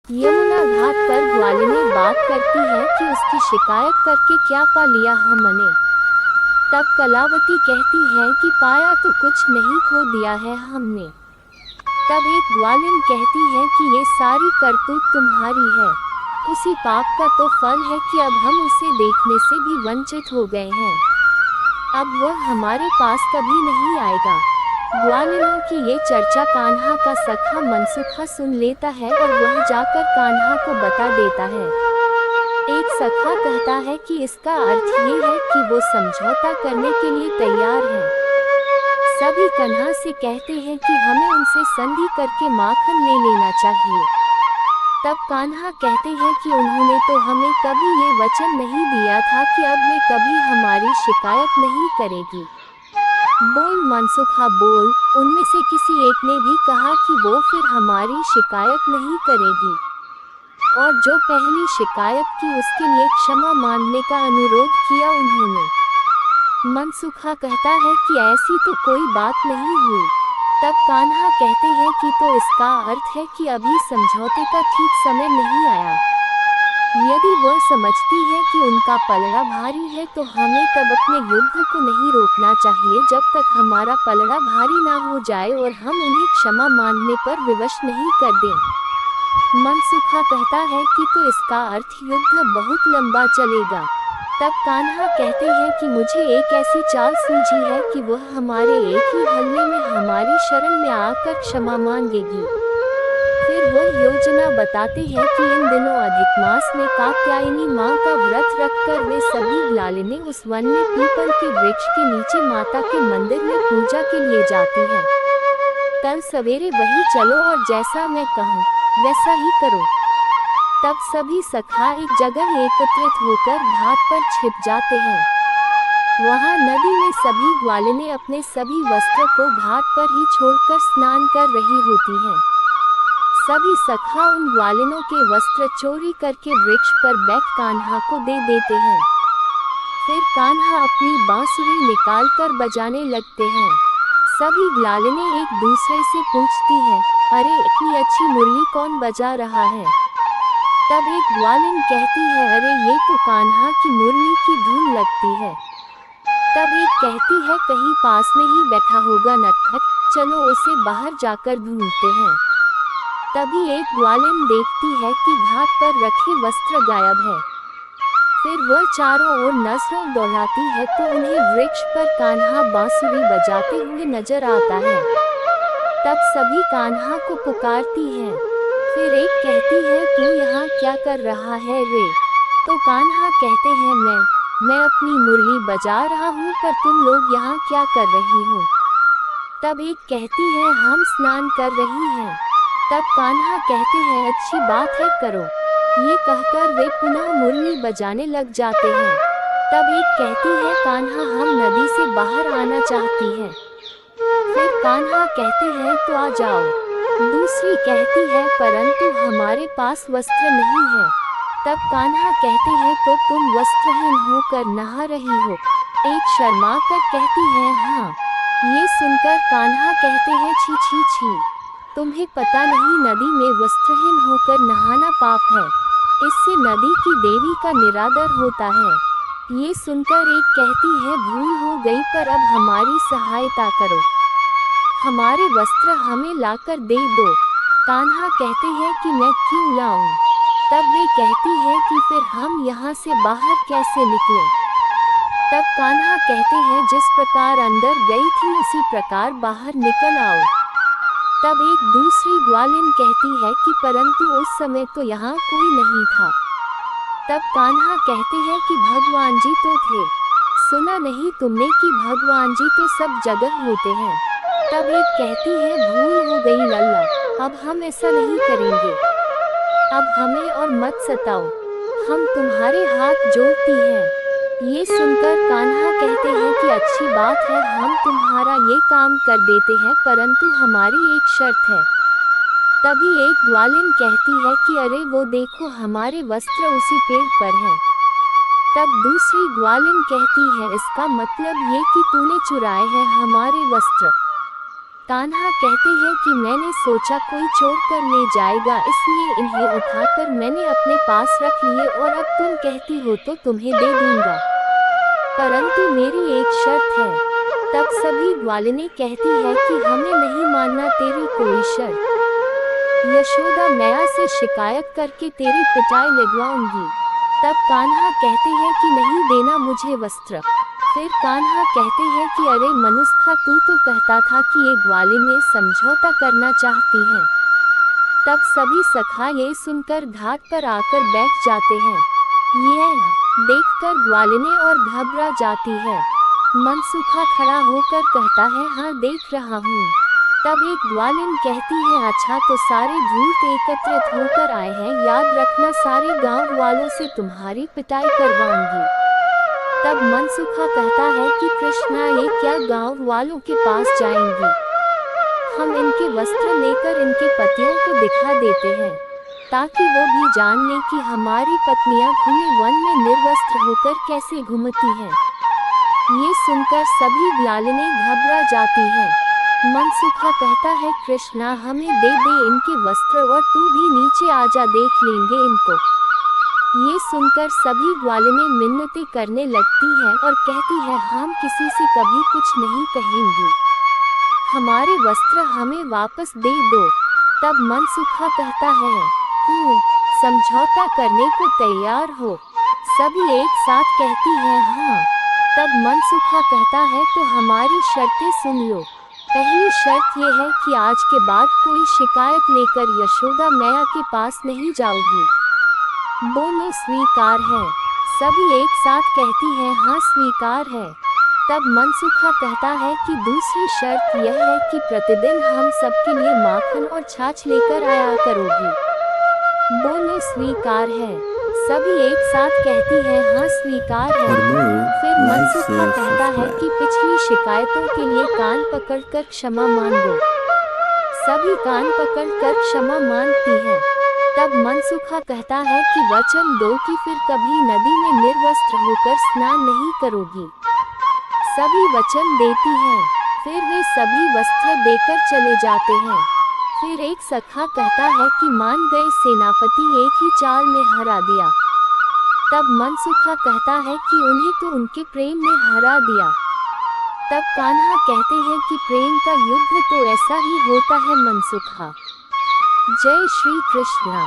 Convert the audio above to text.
यमुना घाट पर ग्वालिनी बात करती है कि उसकी शिकायत करके क्या पा लिया हमने। तब कलावती कहती है कि पाया तो कुछ नहीं, खो दिया है हमने। तब एक ग्वालिन कहती है कि ये सारी करतूत तुम्हारी है। उसी पाप का तो फल है कि अब हम उसे देखने से भी वंचित हो गए हैं। अब वह हमारे पास कभी नहीं आएगा। ग्वालिनों की ये चर्चा कान्हा का सखा मनसुखा सुन लेता है और वह जाकर कान्हा को बता देता है। एक सखा कहता है कि इसका अर्थ ये है कि वो समझौता करने के लिए तैयार है। सभी कान्हा से कहते हैं कि हमें उनसे संधि करके माखन ले लेना चाहिए। तब कान्हा कहते हैं कि उन्होंने तो हमें कभी ये वचन नहीं दिया था कि अब वे कभी हमारी शिकायत नहीं करेगी। बोल मनसुखा बोल, उनमें से किसी एक ने भी कहा कि वो फिर हमारी शिकायत नहीं करेगी। और जो पहली शिकायत की उसके लिए क्षमा मांगने का अनुरोध किया उन्होंने। मनसुखा कहता है कि ऐसी तो कोई बात नहीं हुई। तब कान्हा कहते हैं कि तो इसका अर्थ है कि अभी समझौते का ठीक समय नहीं आया। यदि वह समझती है कि उनका पलड़ा भारी है तो हमें तब अपने युद्ध को नहीं रोकना चाहिए जब तक हमारा पलड़ा भारी ना हो जाए और हम उन्हें क्षमा मांगने पर विवश नहीं कर दें। मनसुखा कहता है कि तो इसका अर्थ युद्ध बहुत लंबा चलेगा। तब कान्हा कहते हैं कि मुझे एक ऐसी चाल सूझी है कि वह हमारे एक ही हल्ले में हमारी शरण में आकर क्षमा मांगेगी। फिर वह योजना बताते हैं कि इन दिनों अधिक मास में कात्यायनी माँ का व्रत रखकर वे सभी ग्वालिनें उस वन में पीपल के वृक्ष के नीचे माता के मंदिर में पूजा के लिए जाती हैं। कल सवेरे वही चलो और जैसा मैं कहूँ वैसा ही करो। तब सभी सखा एक जगह एकत्रित होकर घाट पर छिप जाते हैं। वहाँ नदी में सभी ग्वालिनें अपने सभी वस्त्र को घाट पर ही छोड़कर स्नान कर रही होती हैं। सभी सखा उन ग्वालिनों के वस्त्र चोरी करके वृक्ष पर बैठ कान्हा को दे देते हैं। फिर कान्हा अपनी बांसुरी निकालकर बजाने लगते हैं। सभी ग्वालिनें एक दूसरे से पूछती हैं, अरे इतनी अच्छी मुरली कौन बजा रहा है? तब एक ग्वालिन कहती है, अरे ये तो कान्हा की मुरली की धुन लगती है। तब एक कहती है, कहीं पास में ही बैठा होगा नटखट, चलो उसे बाहर जाकर ढूंढते हैं। तभी एक ग्वालिन देखती है कि घाट पर रखे वस्त्र गायब है। फिर वह चारों ओर नजरों दौड़ाती है तो उन्हें वृक्ष पर कान्हा बांसुरी बजाते हुए नजर आता है। तब सभी कान्हा को पुकारती हैं। फिर एक कहती है, तू यहाँ क्या कर रहा है रे? तो कान्हा कहते हैं, मैं अपनी मुरली बजा रहा हूँ, पर तुम लोग यहाँ क्या कर रही हो? तब एक कहती है, हम स्नान कर रही हैं। तब कान्हा कहते हैं, अच्छी बात है, करो। ये कहकर वे पुनः मुरली बजाने लग जाते हैं। तब एक कहती है, कान्हा हम नदी से बाहर आना चाहती है। फिर कान्हा कहते हैं, तो आ जाओ। दूसरी कहती है, परंतु हमारे पास वस्त्र नहीं है। तब कान्हा कहते हैं, तो तुम वस्त्रहीन होकर नहा रही हो? एक शर्मा कर कहती है, हाँ। ये सुनकर कान्हा कहते हैं, छी छी छी, तुम्हें पता नहीं नदी में वस्त्रहीन होकर नहाना पाप है। इससे नदी की देवी का निरादर होता है। ये सुनकर एक कहती है, भूल हो गई, पर अब हमारी सहायता करो, हमारे वस्त्र हमें लाकर दे दो। कान्हा कहते हैं कि मैं क्यों लाऊं? तब वे कहती है कि फिर हम यहाँ से बाहर कैसे निकलें? तब कान्हा कहते हैं, जिस प्रकार अंदर गई थी उसी प्रकार बाहर निकल आओ। तब एक दूसरी ग्वालिन कहती है कि परंतु उस समय तो यहाँ कोई नहीं था। तब कान्हा कहते हैं कि भगवान जी तो थे, सुना नहीं तुमने कि भगवान जी तो सब जगह होते हैं। तब एक कहती है, भूल हो गई लल्ला, अब हम ऐसा नहीं करेंगे, अब हमें और मत सताओ, हम तुम्हारे हाथ जोड़ती हैं। ये सुनकर कान्हा कहते हैं कि अच्छी बात है, हम तुम्हारा ये काम कर देते हैं, परंतु हमारी एक शर्त है। तभी एक ग्वालिन कहती है कि अरे वो देखो, हमारे वस्त्र उसी पेड़ पर हैं। तब दूसरी ग्वालिन कहती है, इसका मतलब ये कि तूने चुराए हैं हमारे वस्त्र। कान्हा कहते हैं कि मैंने सोचा कोई चोर कर ले जाएगा, इसलिए इन्हें उठाकर मैंने अपने पास रख लिए और अब तुम कहती हो तो तुम्हें दे दूंगा, परंतु मेरी एक शर्त है। तब सभी ग्वालिनें कहती है कि हमें नहीं मानना तेरी कोई शर्त। यशोदा मैया से शिकायत करके तेरी पिटाई लगवाऊंगी। तब कान्हा कहते हैं कि नहीं देना मुझे वस्त्र। फिर कान्हा कहते हैं कि अरे मनुष्य, तू तो कहता था कि ये ग्वालिनें समझौता करना चाहती हैं। तब सभी सखा ये सुनकर घाट पर आकर बैठ जाते हैं। यह देखकर ग्वालिनें और घबरा जाती है। मनसुखा खड़ा होकर कहता है, हाँ देख रहा हूँ। तब एक ग्वालिन कहती है, अच्छा तो सारे धूर्त एकत्रित होकर आए हैं, याद रखना सारे गांव वालों से तुम्हारी पिटाई करवाऊंगी। तब मनसुखा कहता है कि कृष्णा, ये क्या गांव वालों के पास जाएंगी? हम इनके वस्त्र लेकर इनके पतियों को दिखा देते हैं, ताकि वो भी जान लें कि हमारी पत्नियां खुले वन में निर्वस्त्र होकर कैसे घूमती हैं। ये सुनकर सभी ग्वालिनें घबरा जाती हैं। मनसुखा कहता है, कृष्णा हमें दे दे इनके वस्त्र और तू भी नीचे आजा, देख लेंगे इनको। ये सुनकर सभी ग्वालिनें मिन्नतें करने लगती हैं और कहती है, हम किसी से कभी कुछ नहीं कहेंगी, हमारे वस्त्र हमें वापस दे दो। तब मनसुखा कहता है, समझौता करने को तैयार हो? सभी एक साथ कहती हैं, हाँ। तब मनसुखा कहता है, तो हमारी शर्तें सुन लो। पहली शर्त यह है कि आज के बाद कोई शिकायत लेकर यशोदा मैया के पास नहीं जाओगी। बोलो स्वीकार है? सभी एक साथ कहती हैं, हाँ स्वीकार है। तब मनसुखा कहता है कि दूसरी शर्त यह है कि प्रतिदिन हम सबके लिए माखन और छाछ लेकर आया करोगी। बोलो स्वीकार है? सभी एक साथ कहती हैं, हाँ स्वीकार है। फिर मनसुखा कहता है कि पिछली शिकायतों के लिए कान पकड़कर क्षमा मांगो। सभी कान पकड़कर क्षमा मांगती हैं। तब मनसुखा कहता है कि वचन दो कि फिर कभी नदी में निर्वस्त्र होकर स्नान नहीं करोगी। सभी वचन देती हैं। फिर वे सभी वस्त्र देकर चले जाते हैं। फिर एक सखा कहता है कि मान गए सेनापति एक ही चाल में हरा दिया। तब मनसुखा कहता है कि उन्हें तो उनके प्रेम ने हरा दिया। तब कान्हा कहते हैं कि प्रेम का युद्ध तो ऐसा ही होता है मनसुखा। जय श्री कृष्ण।